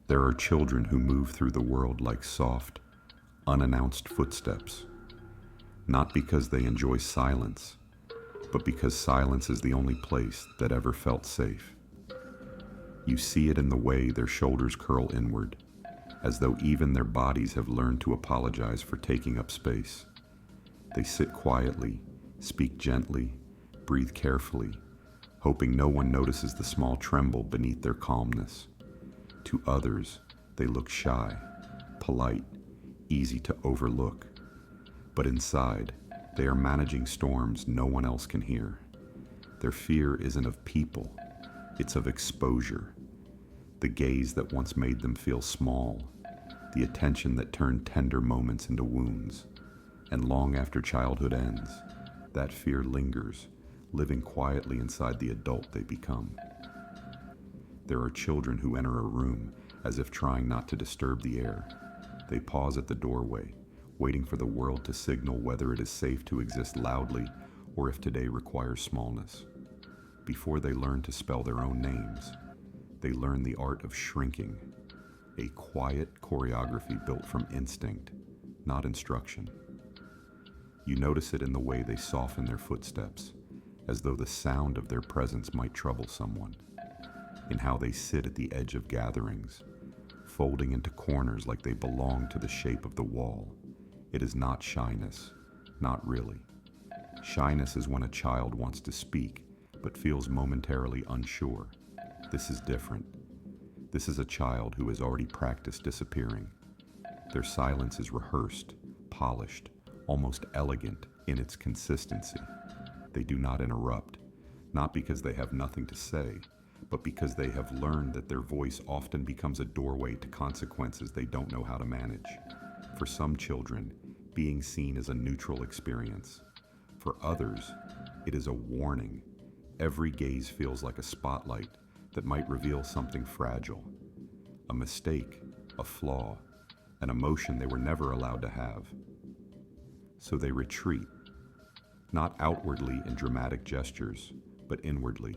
There are children who move through the world like soft, unannounced footsteps, not because they enjoy silence, but because silence is the only place that ever felt safe. You see it in the way their shoulders curl inward, as though even their bodies have learned to apologize for taking up space. They sit quietly, speak gently, breathe carefully, hoping no one notices the small tremble beneath their calmness. To others, they look shy, polite, easy to overlook. But inside, they are managing storms no one else can hear. Their fear isn't of people, it's of exposure. The gaze that once made them feel small, the attention that turned tender moments into wounds. And long after childhood ends, that fear lingers, living quietly inside the adult they become. There are children who enter a room as if trying not to disturb the air. They pause at the doorway, waiting for the world to signal whether it is safe to exist loudly or if today requires smallness. Before they learn to spell their own names, they learn the art of shrinking, a quiet choreography built from instinct, not instruction. You notice it in the way they soften their footsteps, as though the sound of their presence might trouble someone, in how they sit at the edge of gatherings, folding into corners like they belong to the shape of the wall. It is not shyness, not really. Shyness is when a child wants to speak, but feels momentarily unsure. This is different. This is a child who has already practiced disappearing. Their silence is rehearsed, polished, almost elegant in its consistency. They do not interrupt, not because they have nothing to say, but because they have learned that their voice often becomes a doorway to consequences they don't know how to manage. For some children, being seen is a neutral experience. For others, it is a warning. Every gaze feels like a spotlight that might reveal something fragile, a mistake, a flaw, an emotion they were never allowed to have. So they retreat, not outwardly in dramatic gestures, but inwardly,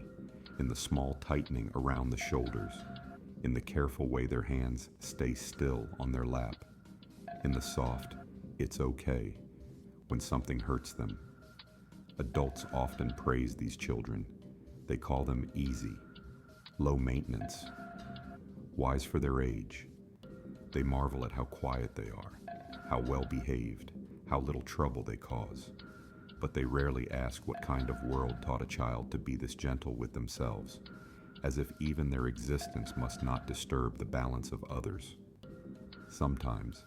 in the small tightening around the shoulders, in the careful way their hands stay still on their lap, in the soft, "it's okay," when something hurts them. Adults often praise these children. They call them easy, low maintenance, wise for their age. They marvel at how quiet they are, how well behaved, how little trouble they cause. But they rarely ask what kind of world taught a child to be this gentle with themselves, as if even their existence must not disturb the balance of others. Sometimes,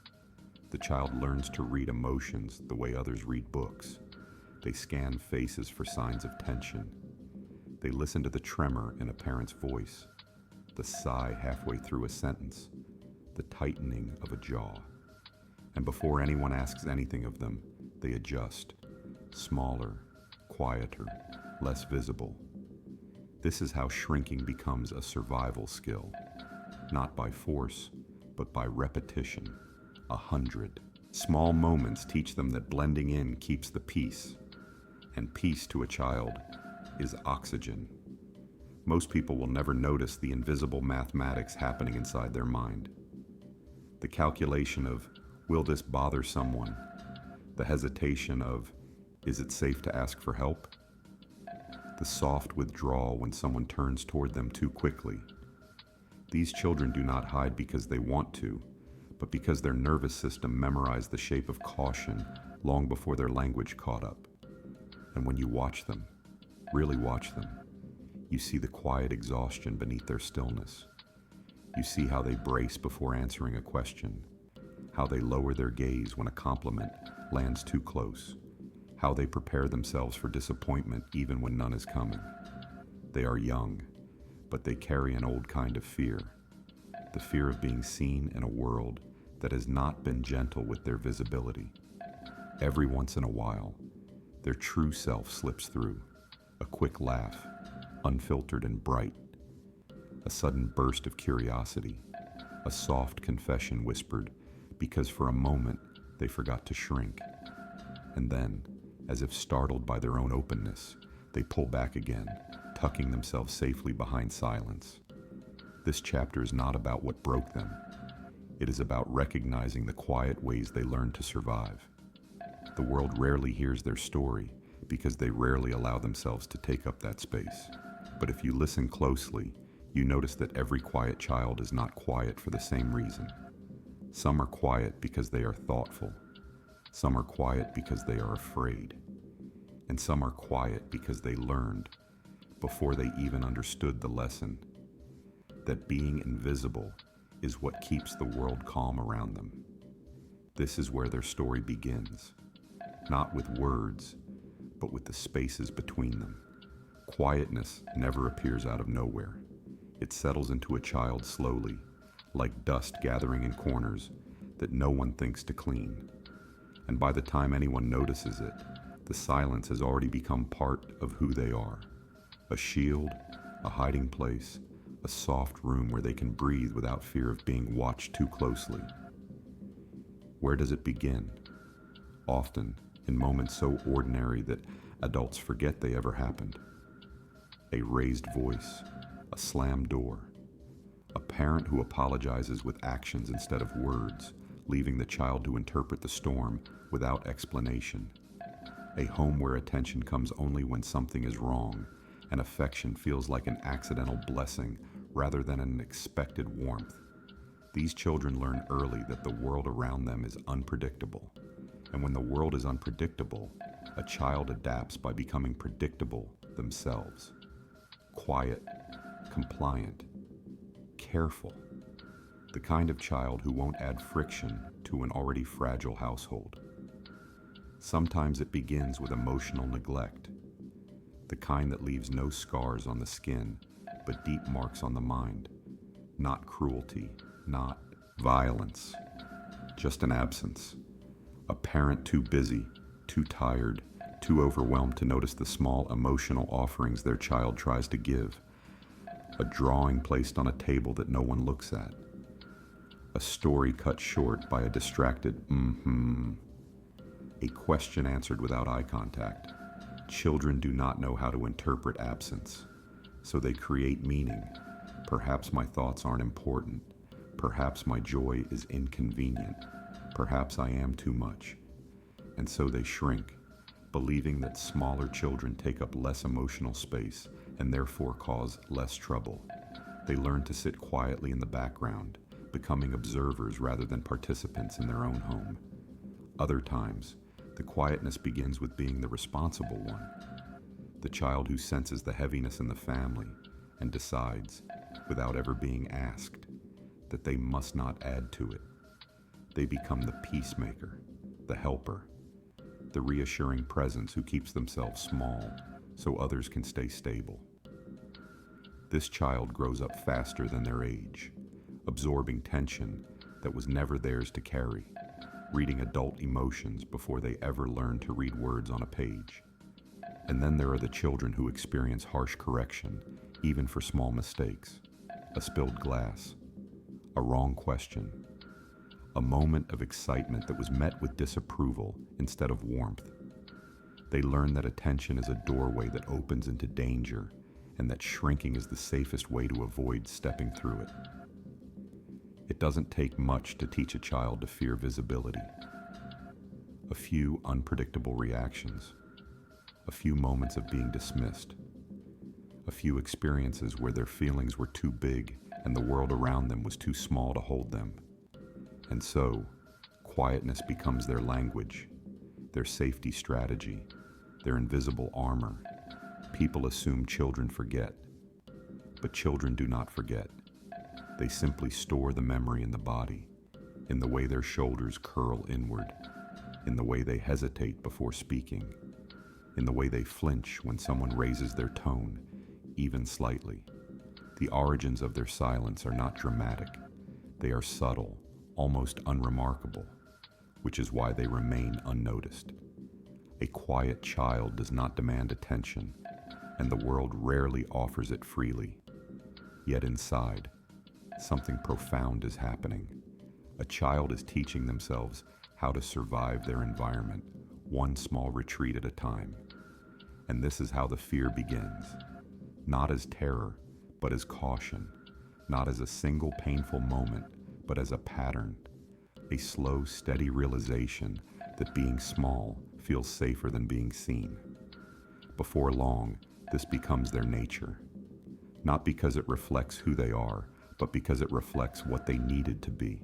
the child learns to read emotions the way others read books. They scan faces for signs of tension. They listen to the tremor in a parent's voice, the sigh halfway through a sentence, the tightening of a jaw. And before anyone asks anything of them, they adjust, smaller, quieter, less visible. This is how shrinking becomes a survival skill, not by force, but by repetition. 100 small moments teach them that blending in keeps the peace, and peace to a child is oxygen. Most people will never notice the invisible mathematics happening inside their mind. The calculation of, will this bother someone? The hesitation of, is it safe to ask for help? The soft withdrawal when someone turns toward them too quickly. These children do not hide because they want to, but because their nervous system memorized the shape of caution long before their language caught up. And when you watch them, really watch them, you see the quiet exhaustion beneath their stillness. You see how they brace before answering a question, how they lower their gaze when a compliment lands too close, how they prepare themselves for disappointment even when none is coming. They are young, but they carry an old kind of fear, the fear of being seen in a world that has not been gentle with their visibility. Every once in a while, their true self slips through, a quick laugh, unfiltered and bright, a sudden burst of curiosity, a soft confession whispered because for a moment they forgot to shrink. And then, as if startled by their own openness, they pull back again, tucking themselves safely behind silence. This chapter is not about what broke them. It is about recognizing the quiet ways they learned to survive. The world rarely hears their story because they rarely allow themselves to take up that space. But if you listen closely, you notice that every quiet child is not quiet for the same reason. Some are quiet because they are thoughtful. Some are quiet because they are afraid. And some are quiet because they learned, before they even understood the lesson, that being invisible is what keeps the world calm around them. This is where their story begins, not with words, but with the spaces between them. Quietness never appears out of nowhere. It settles into a child slowly, like dust gathering in corners that no one thinks to clean. And by the time anyone notices it, the silence has already become part of who they are. A shield, a hiding place, a soft room where they can breathe without fear of being watched too closely. Where does it begin? Often, in moments so ordinary that adults forget they ever happened. A raised voice, a slammed door, a parent who apologizes with actions instead of words, leaving the child to interpret the storm without explanation. A home where attention comes only when something is wrong, and affection feels like an accidental blessing rather than an expected warmth. These children learn early that the world around them is unpredictable. And when the world is unpredictable, a child adapts by becoming predictable themselves. Quiet, compliant, careful. The kind of child who won't add friction to an already fragile household. Sometimes it begins with emotional neglect, the kind that leaves no scars on the skin, but deep marks on the mind. Not cruelty, not violence, just an absence. A parent too busy, too tired, too overwhelmed to notice the small emotional offerings their child tries to give. A drawing placed on a table that no one looks at. A story cut short by a distracted A question answered without eye contact. Children do not know how to interpret absence, so they create meaning. Perhaps my thoughts aren't important. Perhaps my joy is inconvenient. Perhaps I am too much. And so they shrink, believing that smaller children take up less emotional space and therefore cause less trouble. They learn to sit quietly in the background, becoming observers rather than participants in their own home. Other times, the quietness begins with being the responsible one, the child who senses the heaviness in the family and decides, without ever being asked, that they must not add to it. They become the peacemaker, the helper, the reassuring presence who keeps themselves small so others can stay stable. This child grows up faster than their age, absorbing tension that was never theirs to carry, reading adult emotions before they ever learn to read words on a page. And then there are the children who experience harsh correction, even for small mistakes. A spilled glass, a wrong question, a moment of excitement that was met with disapproval instead of warmth. They learn that attention is a doorway that opens into danger, and that shrinking is the safest way to avoid stepping through it. It doesn't take much to teach a child to fear visibility. A few unpredictable reactions, a few moments of being dismissed, a few experiences where their feelings were too big and the world around them was too small to hold them. And so, quietness becomes their language, their safety strategy, their invisible armor. People assume children forget, but children do not forget. They simply store the memory in the body, in the way their shoulders curl inward, in the way they hesitate before speaking, in the way they flinch when someone raises their tone, even slightly. The origins of their silence are not dramatic. They are subtle, almost unremarkable, which is why they remain unnoticed. A quiet child does not demand attention, and the world rarely offers it freely. Yet inside, something profound is happening. A child is teaching themselves how to survive their environment, one small retreat at a time. And this is how the fear begins, not as terror, but as caution, not as a single painful moment, but as a pattern, a slow, steady realization that being small feels safer than being seen. Before long, this becomes their nature, not because it reflects who they are, but because it reflects what they needed to be.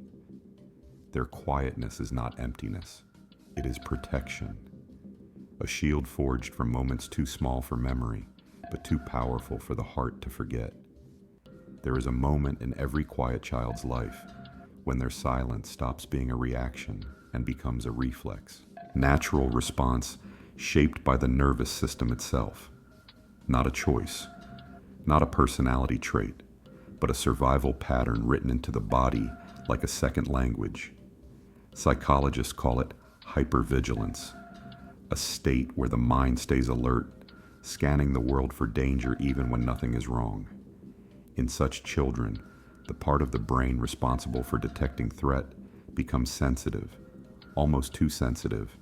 Their quietness is not emptiness, it is protection, a shield forged from moments too small for memory, but too powerful for the heart to forget. There is a moment in every quiet child's life when their silence stops being a reaction and becomes a reflex. Natural response shaped by the nervous system itself. Not a choice, not a personality trait, but a survival pattern written into the body like a second language. Psychologists call it hypervigilance, a state where the mind stays alert, scanning the world for danger even when nothing is wrong. In such children, the part of the brain responsible for detecting threat becomes sensitive, almost too sensitive,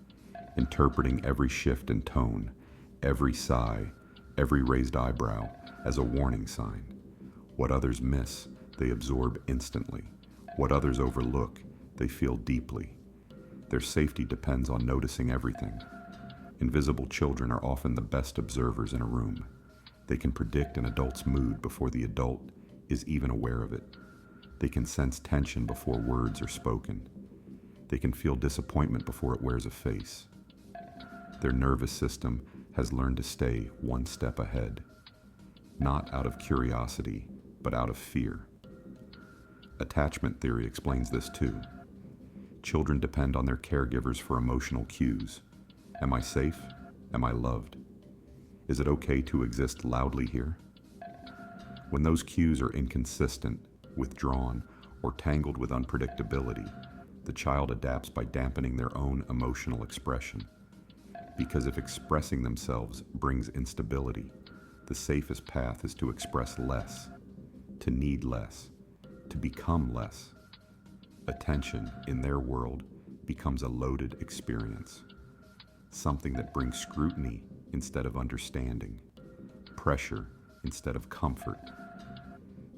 interpreting every shift in tone, every sigh, every raised eyebrow as a warning sign. What others miss, they absorb instantly. What others overlook, they feel deeply. Their safety depends on noticing everything. Invisible children are often the best observers in a room. They can predict an adult's mood before the adult is even aware of it. They can sense tension before words are spoken. They can feel disappointment before it wears a face. Their nervous system has learned to stay one step ahead, not out of curiosity, but out of fear. Attachment theory explains this too. Children depend on their caregivers for emotional cues. Am I safe? Am I loved? Is it okay to exist loudly here? When those cues are inconsistent, withdrawn, or tangled with unpredictability, the child adapts by dampening their own emotional expression. Because if expressing themselves brings instability, the safest path is to express less, to need less, to become less. Attention, in their world, becomes a loaded experience, something that brings scrutiny instead of understanding, pressure instead of comfort.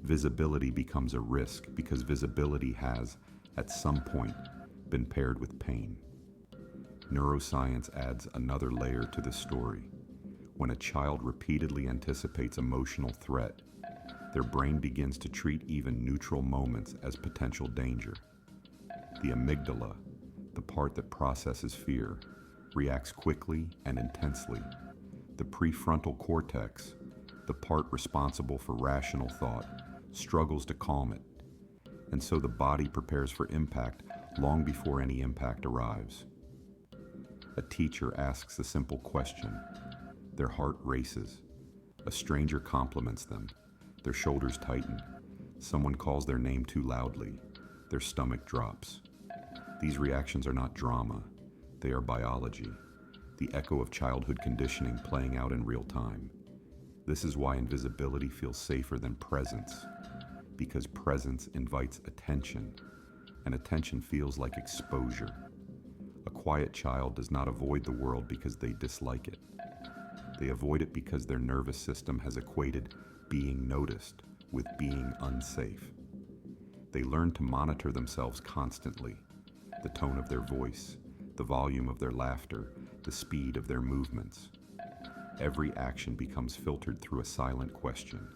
Visibility becomes a risk because visibility has, at some point, been paired with pain. Neuroscience adds another layer to the story. When a child repeatedly anticipates emotional threat, their brain begins to treat even neutral moments as potential danger. The amygdala, the part that processes fear, reacts quickly and intensely. The prefrontal cortex, the part responsible for rational thought, struggles to calm it. And so the body prepares for impact long before any impact arrives. A teacher asks a simple question. Their heart races. A stranger compliments them. Their shoulders tighten. Someone calls their name too loudly. Their stomach drops. These reactions are not drama. They are biology, the echo of childhood conditioning playing out in real time. This is why invisibility feels safer than presence, because presence invites attention, and attention feels like exposure. A quiet child does not avoid the world because they dislike it. They avoid it because their nervous system has equated being noticed with being unsafe. They learn to monitor themselves constantly, the tone of their voice, the volume of their laughter, the speed of their movements. Every action becomes filtered through a silent question.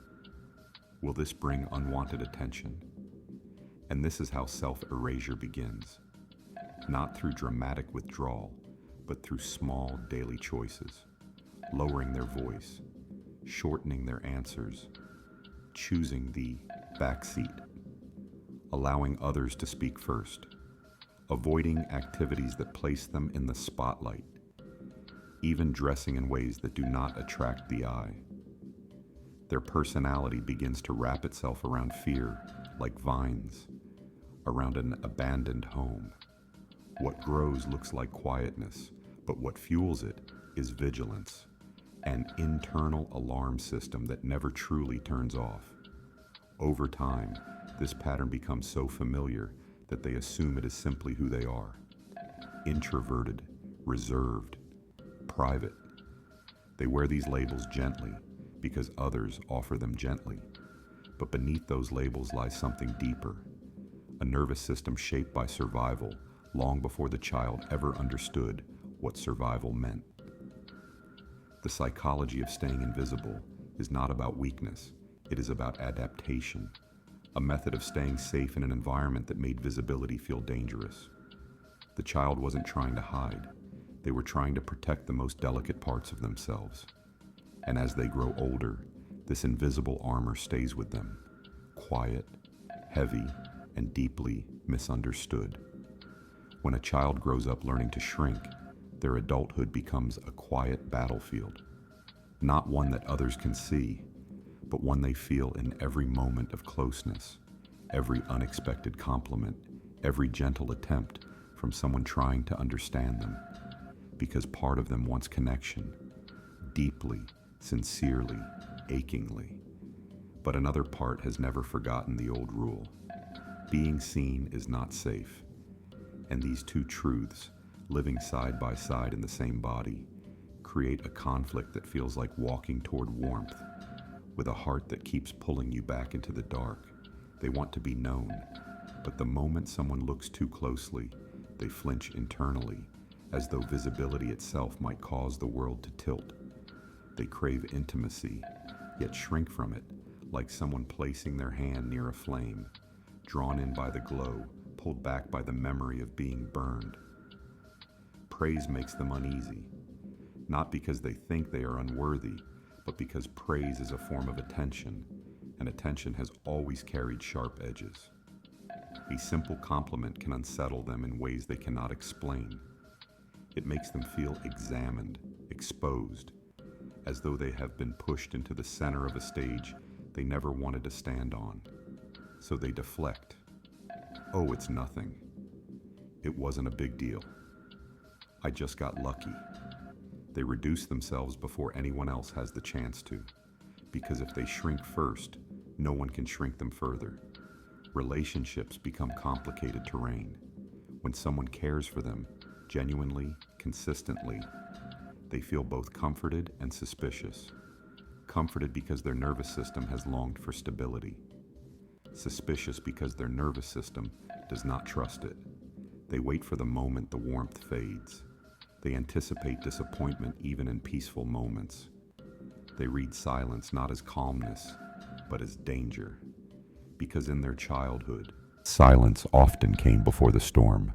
Will this bring unwanted attention? And this is how self-erasure begins. Not through dramatic withdrawal, but through small daily choices. Lowering their voice, shortening their answers, choosing the backseat, allowing others to speak first, avoiding activities that place them in the spotlight, even dressing in ways that do not attract the eye. Their personality begins to wrap itself around fear, like vines, around an abandoned home. What grows looks like quietness, but what fuels it is vigilance, an internal alarm system that never truly turns off. Over time, this pattern becomes so familiar that they assume it is simply who they are. Introverted, reserved, private. They wear these labels gently because others offer them gently. But beneath those labels lies something deeper, a nervous system shaped by survival long before the child ever understood what survival meant. The psychology of staying invisible is not about weakness, it is about adaptation, a method of staying safe in an environment that made visibility feel dangerous. The child wasn't trying to hide, they were trying to protect the most delicate parts of themselves. And as they grow older, this invisible armor stays with them, quiet, heavy, and deeply misunderstood. When a child grows up learning to shrink, their adulthood becomes a quiet battlefield, not one that others can see, but one they feel in every moment of closeness, every unexpected compliment, every gentle attempt from someone trying to understand them, because part of them wants connection, deeply, sincerely, achingly. But another part has never forgotten the old rule. Being seen is not safe. And these two truths, living side by side in the same body, create a conflict that feels like walking toward warmth, with a heart that keeps pulling you back into the dark. They want to be known, but the moment someone looks too closely, they flinch internally, as though visibility itself might cause the world to tilt. They crave intimacy, yet shrink from it, like someone placing their hand near a flame, drawn in by the glow, pulled back by the memory of being burned. Praise makes them uneasy, not because they think they are unworthy, but because praise is a form of attention, and attention has always carried sharp edges. A simple compliment can unsettle them in ways they cannot explain. It makes them feel examined, exposed, as though they have been pushed into the center of a stage they never wanted to stand on. So they deflect. Oh, it's nothing. It wasn't a big deal. I just got lucky. They reduce themselves before anyone else has the chance to, because if they shrink first, no one can shrink them further. Relationships become complicated terrain. When someone cares for them, genuinely, consistently, they feel both comforted and suspicious. Comforted because their nervous system has longed for stability. Suspicious because their nervous system does not trust it. They wait for the moment the warmth fades. They anticipate disappointment even in peaceful moments. They read silence not as calmness, but as danger. Because in their childhood, silence often came before the storm.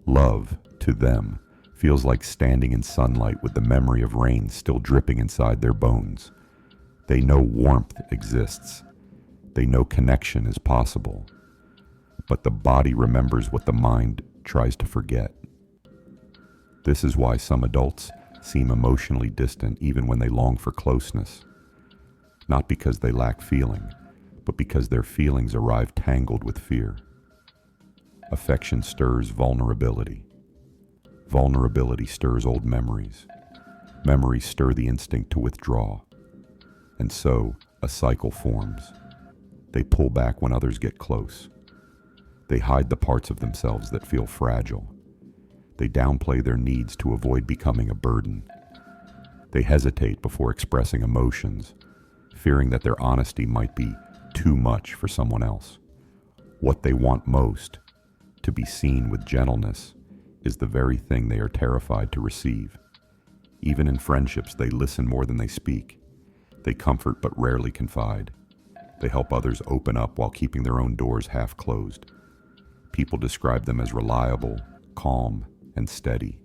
Love, to them, feels like standing in sunlight with the memory of rain still dripping inside their bones. They know warmth exists. They know connection is possible. But the body remembers what the mind tries to forget. This is why some adults seem emotionally distant even when they long for closeness. Not because they lack feeling, but because their feelings arrive tangled with fear. Affection stirs vulnerability. Vulnerability stirs old memories. Memories stir the instinct to withdraw. And so, a cycle forms. They pull back when others get close. They hide the parts of themselves that feel fragile. They downplay their needs to avoid becoming a burden. They hesitate before expressing emotions, fearing that their honesty might be too much for someone else. What they want most, to be seen with gentleness, is the very thing they are terrified to receive. Even in friendships, they listen more than they speak. They comfort but rarely confide. They help others open up while keeping their own doors half closed. People describe them as reliable, calm, and steady,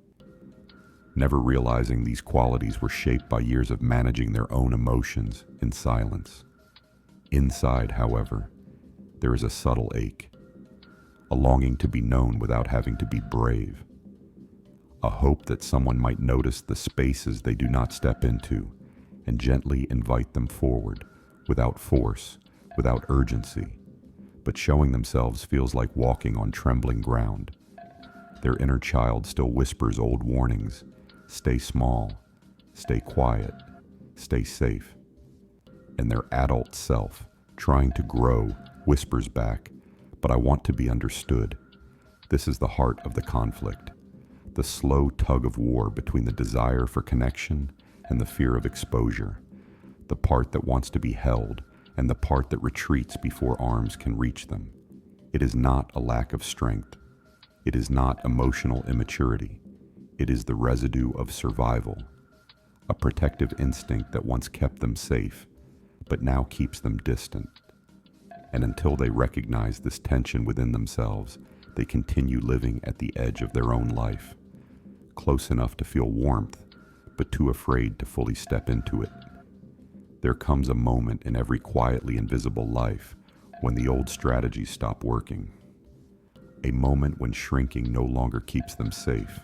never realizing these qualities were shaped by years of managing their own emotions in silence. Inside, however, there is a subtle ache, a longing to be known without having to be brave, a hope that someone might notice the spaces they do not step into and gently invite them forward, without force, without urgency. But showing themselves feels like walking on trembling ground. Their inner child still whispers old warnings. Stay small, stay quiet, stay safe. And their adult self, trying to grow, whispers back, but I want to be understood. This is the heart of the conflict, the slow tug of war between the desire for connection and the fear of exposure, the part that wants to be held and the part that retreats before arms can reach them. It is not a lack of strength. It is not emotional immaturity. It is the residue of survival, a protective instinct that once kept them safe, but now keeps them distant. And until they recognize this tension within themselves, they continue living at the edge of their own life, close enough to feel warmth, but too afraid to fully step into it. There comes a moment in every quietly invisible life when the old strategies stop working. A moment when shrinking no longer keeps them safe,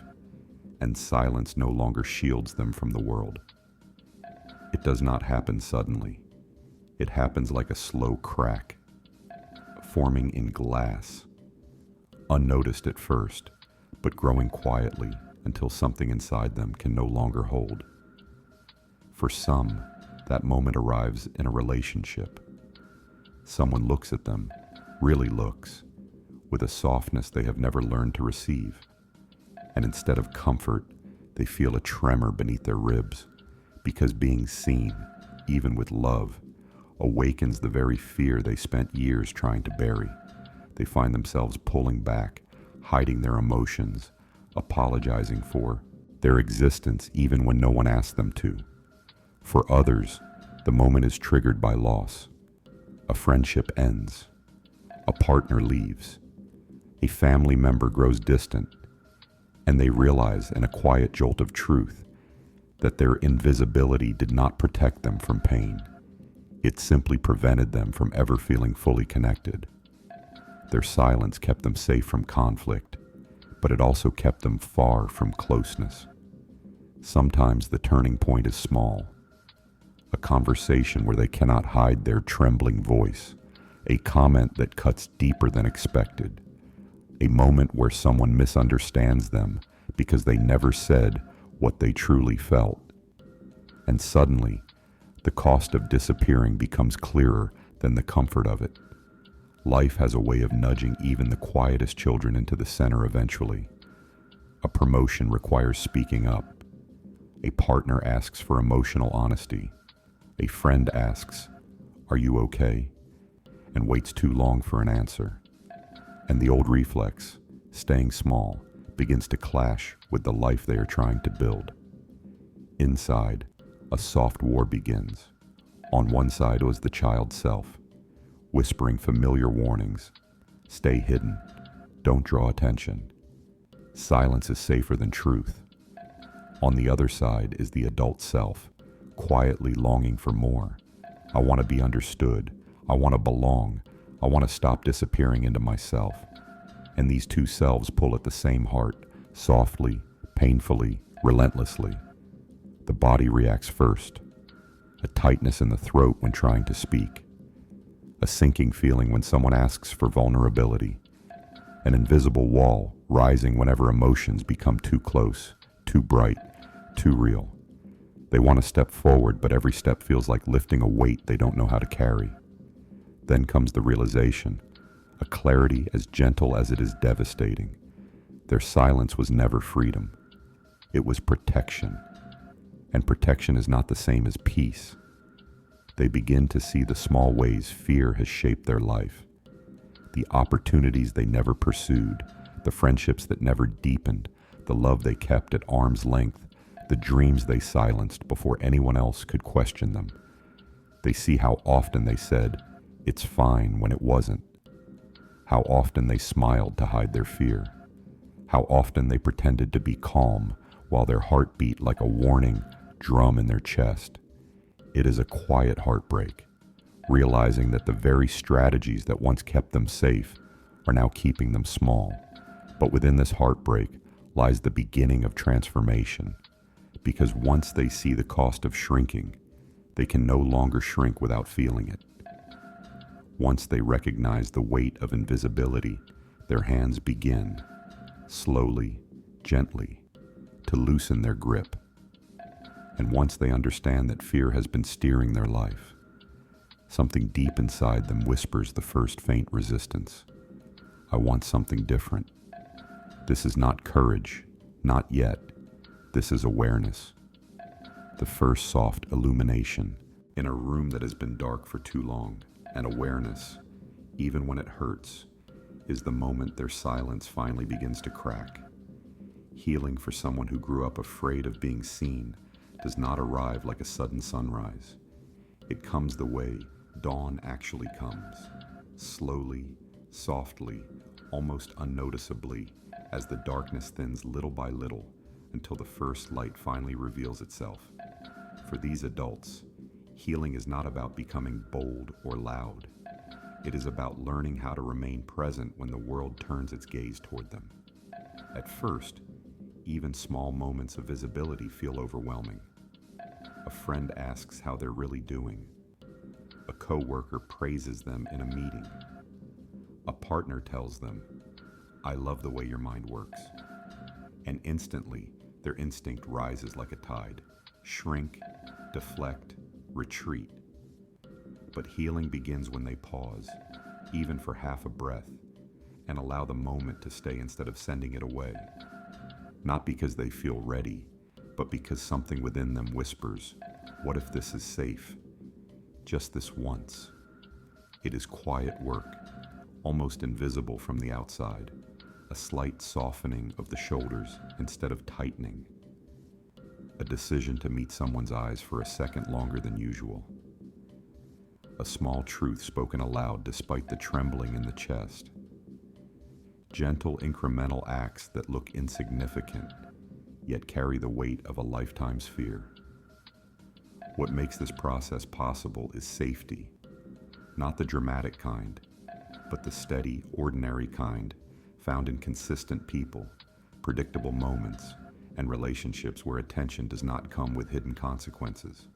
and silence no longer shields them from the world. It does not happen suddenly. It happens like a slow crack, forming in glass, unnoticed at first, but growing quietly until something inside them can no longer hold. For some, that moment arrives in a relationship. Someone looks at them, really looks, with a softness they have never learned to receive. And instead of comfort, they feel a tremor beneath their ribs, because being seen, even with love, awakens the very fear they spent years trying to bury. They find themselves pulling back, hiding their emotions, apologizing for their existence even when no one asked them to. For others, the moment is triggered by loss. A friendship ends. A partner leaves. A family member grows distant. And they realize in a quiet jolt of truth that their invisibility did not protect them from pain. It simply prevented them from ever feeling fully connected. Their silence kept them safe from conflict, but it also kept them far from closeness. Sometimes the turning point is small. A conversation where they cannot hide their trembling voice. A comment that cuts deeper than expected. A moment where someone misunderstands them because they never said what they truly felt. And suddenly, the cost of disappearing becomes clearer than the comfort of it. Life has a way of nudging even the quietest children into the center eventually. A promotion requires speaking up. A partner asks for emotional honesty. A friend asks, "Are you okay?" and waits too long for an answer. And the old reflex, staying small, begins to clash with the life they are trying to build. Inside, a soft war begins. On one side was the child self, whispering familiar warnings. Stay hidden. Don't draw attention. Silence is safer than truth. On the other side is the adult self, quietly longing for more. I want to be understood. I want to belong. I want to stop disappearing into myself. And these two selves pull at the same heart, softly, painfully, relentlessly. The body reacts first. A tightness in the throat when trying to speak. A sinking feeling when someone asks for vulnerability. An invisible wall rising whenever emotions become too close, too bright, too real. They want to step forward, but every step feels like lifting a weight they don't know how to carry. Then comes the realization, a clarity as gentle as it is devastating. Their silence was never freedom. It was protection. And protection is not the same as peace. They begin to see the small ways fear has shaped their life. The opportunities they never pursued, the friendships that never deepened, the love they kept at arm's length, the dreams they silenced before anyone else could question them. They see how often they said, "It's fine," when it wasn't. How often they smiled to hide their fear. How often they pretended to be calm while their heart beat like a warning drum in their chest. It is a quiet heartbreak, realizing that the very strategies that once kept them safe are now keeping them small. But within this heartbreak lies the beginning of transformation, because once they see the cost of shrinking, they can no longer shrink without feeling it. Once they recognize the weight of invisibility, their hands begin, slowly, gently, to loosen their grip. And once they understand that fear has been steering their life, something deep inside them whispers the first faint resistance. I want something different. This is not courage, not yet. This is awareness. The first soft illumination in a room that has been dark for too long, and awareness, even when it hurts, is the moment their silence finally begins to crack. Healing for someone who grew up afraid of being seen does not arrive like a sudden sunrise. It comes the way dawn actually comes, slowly, softly, almost unnoticeably, as the darkness thins little by little until the first light finally reveals itself. For these adults, healing is not about becoming bold or loud. It is about learning how to remain present when the world turns its gaze toward them. At first, even small moments of visibility feel overwhelming. A friend asks how they're really doing. A coworker praises them in a meeting. A partner tells them, "I love the way your mind works." And instantly, their instinct rises like a tide. Shrink, deflect, retreat. But healing begins when they pause, even for half a breath, and allow the moment to stay instead of sending it away. Not because they feel ready, but because something within them whispers, "What if this is safe?" Just this once. It is quiet work, almost invisible from the outside, a slight softening of the shoulders instead of tightening, a decision to meet someone's eyes for a second longer than usual, a small truth spoken aloud despite the trembling in the chest. Gentle incremental acts that look insignificant, yet carry the weight of a lifetime's fear. What makes this process possible is safety, not the dramatic kind, but the steady, ordinary kind found in consistent people, predictable moments, and relationships where attention does not come with hidden consequences.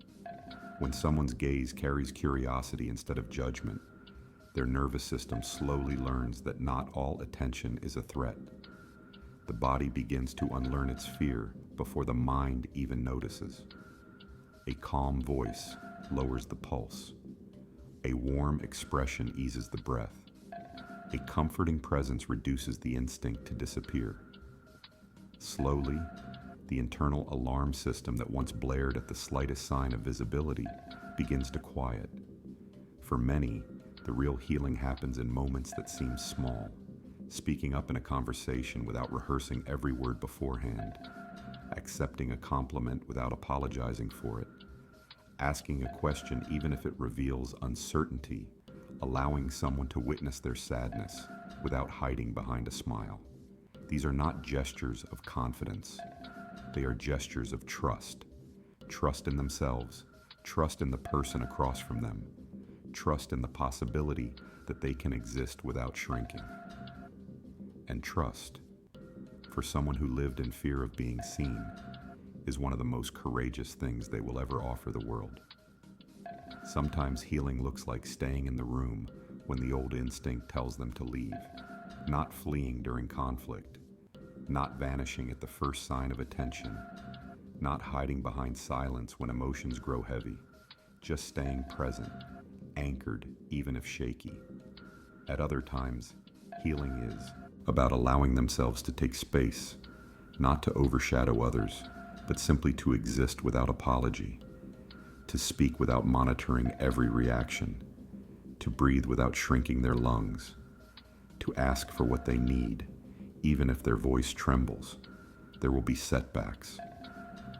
When someone's gaze carries curiosity instead of judgment, their nervous system slowly learns that not all attention is a threat. The body begins to unlearn its fear before the mind even notices. A calm voice lowers the pulse. A warm expression eases the breath. A comforting presence reduces the instinct to disappear. Slowly, the internal alarm system that once blared at the slightest sign of visibility begins to quiet. For many, the real healing happens in moments that seem small, speaking up in a conversation without rehearsing every word beforehand, accepting a compliment without apologizing for it, asking a question even if it reveals uncertainty, allowing someone to witness their sadness without hiding behind a smile. These are not gestures of confidence. They are gestures of trust. Trust in themselves, trust in the person across from them, trust in the possibility that they can exist without shrinking. And trust, for someone who lived in fear of being seen, is one of the most courageous things they will ever offer the world. Sometimes healing looks like staying in the room when the old instinct tells them to leave, not fleeing during conflict, not vanishing at the first sign of attention, not hiding behind silence when emotions grow heavy, just staying present, anchored even if shaky. At other times, healing is about allowing themselves to take space, not to overshadow others, but simply to exist without apology, to speak without monitoring every reaction, to breathe without shrinking their lungs, to ask for what they need, even if their voice trembles. There will be setbacks,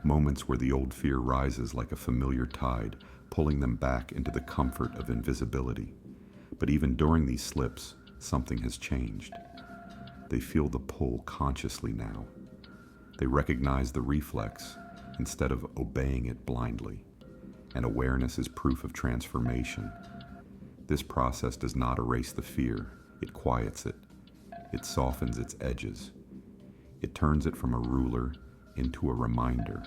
moments where the old fear rises like a familiar tide, pulling them back into the comfort of invisibility. But even during these slips, something has changed. They feel the pull consciously now. They recognize the reflex instead of obeying it blindly. And awareness is proof of transformation. This process does not erase the fear, it quiets it. It softens its edges. It turns it from a ruler into a reminder,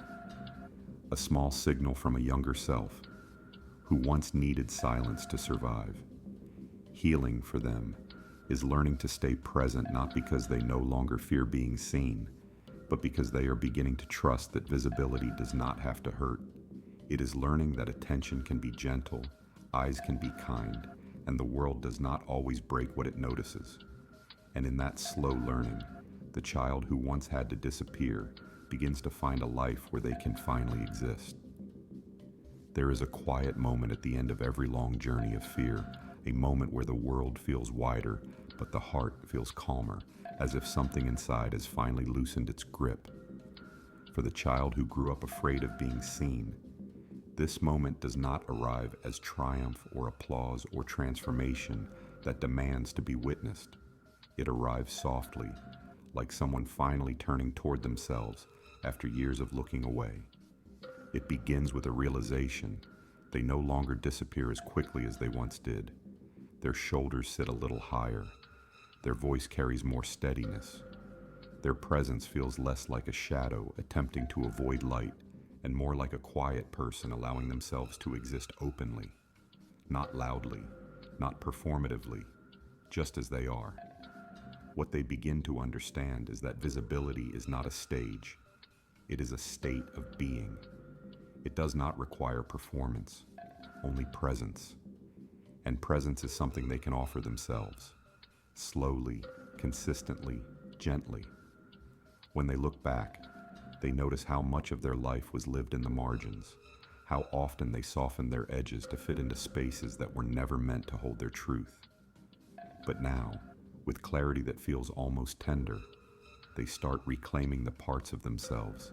a small signal from a younger self who once needed silence to survive. Healing for them is learning to stay present not because they no longer fear being seen, but because they are beginning to trust that visibility does not have to hurt. It is learning that attention can be gentle, eyes can be kind, and the world does not always break what it notices. And in that slow learning, the child who once had to disappear begins to find a life where they can finally exist. There is a quiet moment at the end of every long journey of fear, a moment where the world feels wider, but the heart feels calmer, as if something inside has finally loosened its grip. For the child who grew up afraid of being seen, this moment does not arrive as triumph or applause or transformation that demands to be witnessed. It arrives softly, like someone finally turning toward themselves after years of looking away. It begins with a realization. They no longer disappear as quickly as they once did. Their shoulders sit a little higher. Their voice carries more steadiness. Their presence feels less like a shadow attempting to avoid light and more like a quiet person allowing themselves to exist openly, not loudly, not performatively, just as they are. What they begin to understand is that visibility is not a stage. It is a state of being. It does not require performance, only presence. And presence is something they can offer themselves, slowly, consistently, gently. When they look back, they notice how much of their life was lived in the margins, how often they softened their edges to fit into spaces that were never meant to hold their truth. But now, with clarity that feels almost tender, they start reclaiming the parts of themselves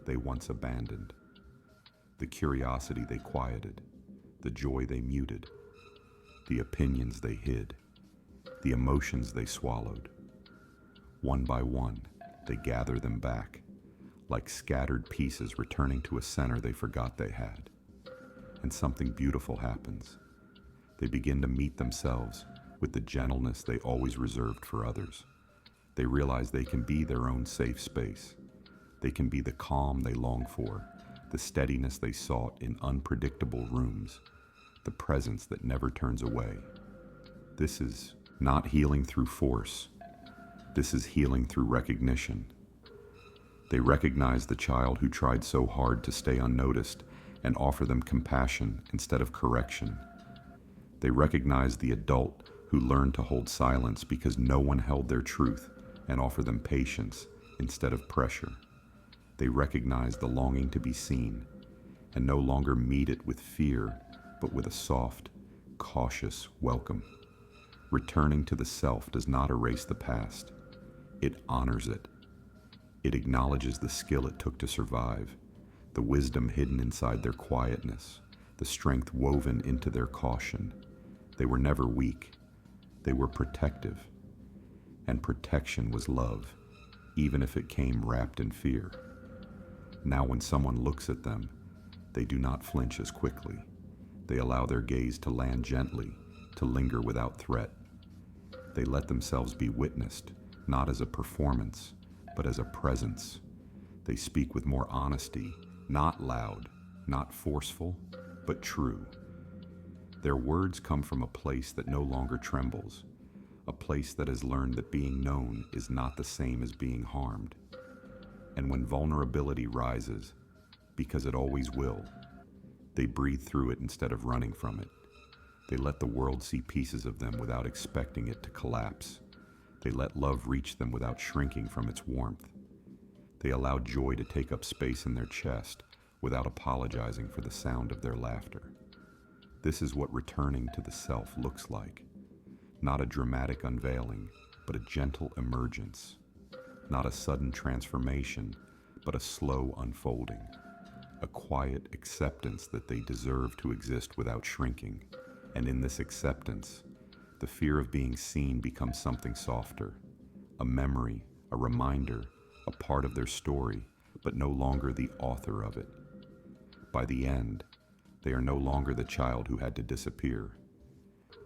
they once abandoned. The curiosity they quieted, the joy they muted, the opinions they hid, the emotions they swallowed. One by one, they gather them back, like scattered pieces returning to a center they forgot they had. And something beautiful happens. They begin to meet themselves with the gentleness they always reserved for others. They realize they can be their own safe space. They can be the calm they long for, the steadiness they sought in unpredictable rooms, the presence that never turns away. This is not healing through force. This is healing through recognition. They recognize the child who tried so hard to stay unnoticed and offer them compassion instead of correction. They recognize the adult who learned to hold silence because no one held their truth and offer them patience instead of pressure. They recognize the longing to be seen and no longer meet it with fear, but with a soft, cautious welcome. Returning to the self does not erase the past. It honors it. It acknowledges the skill it took to survive, the wisdom hidden inside their quietness, the strength woven into their caution. They were never weak. They were protective. And protection was love, even if it came wrapped in fear. Now when someone looks at them, they do not flinch as quickly. They allow their gaze to land gently, to linger without threat. They let themselves be witnessed, not as a performance, but as a presence. They speak with more honesty, not loud, not forceful, but true. Their words come from a place that no longer trembles, a place that has learned that being known is not the same as being harmed. And when vulnerability rises, because it always will, they breathe through it instead of running from it. They let the world see pieces of them without expecting it to collapse. They let love reach them without shrinking from its warmth. They allow joy to take up space in their chest without apologizing for the sound of their laughter. This is what returning to the self looks like. Not a dramatic unveiling, but a gentle emergence. Not a sudden transformation, but a slow unfolding. A quiet acceptance that they deserve to exist without shrinking. And in this acceptance, the fear of being seen becomes something softer, a memory, a reminder, a part of their story, but no longer the author of it. By the end, they are no longer the child who had to disappear.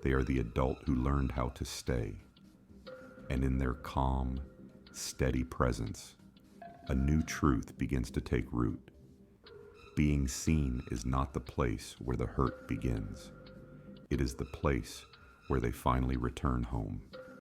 They are the adult who learned how to stay. And in their calm, steady presence, a new truth begins to take root. Being seen is not the place where the hurt begins. It is the place where they finally return home.